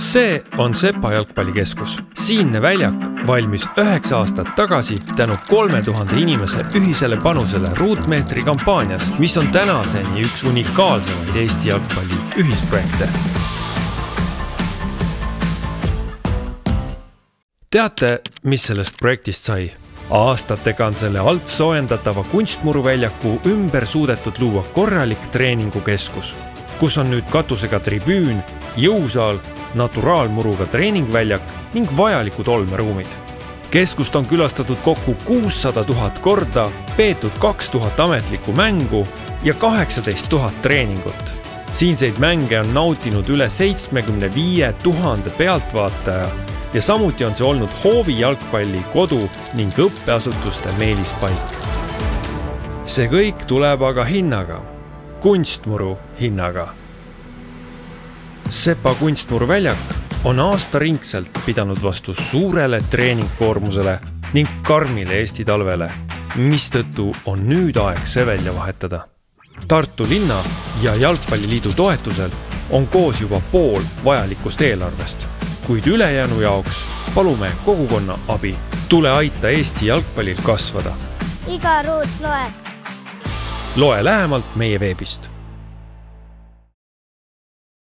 See on Sepa jalgpallikeskus. Siinne väljak valmis 9 aastat tagasi tänu 3000 inimese ühisele panusele ruutmeetri kampaanias, mis on tänaseni üks unikaalsemaid Eesti jalgpalli ühisprojekte. Teate, mis sellest projektist sai? Aastatega on selle alt soojendatava kunstmuruväljaku ümber suudetud luua korralik treeningukeskus, kus on nüüd katusega tribüün, jõusaal, naturaalmuruga treeningväljak ning vajalikud olmeruumid. Keskust on külastatud kokku 600 000 korda, peetud 2000 ametlikku mängu ja 18 000 treeningut. Siinseid mänge on nautinud üle 75 000 pealtvaataja ja samuti on see olnud hoovi jalgpalli kodu ning õppeasutuste meelispaik. See kõik tuleb aga hinnaga, kunstmuru hinnaga. Sepa kunstmuruväljak on aastaringselt pidanud vastu suurele treeningkoormusele ning karmile Eesti talvele, mistõttu on nüüd aeg see välja vahetada. Tartu linna ja Jalgpalliliidu toetusel on koos juba pool vajalikust eelarvest, kuid ülejäänu jaoks palume kogukonna abi. Tule aita Eesti jalgpallil kasvada. Iga ruut loeb. Loe lähemalt meie veebist.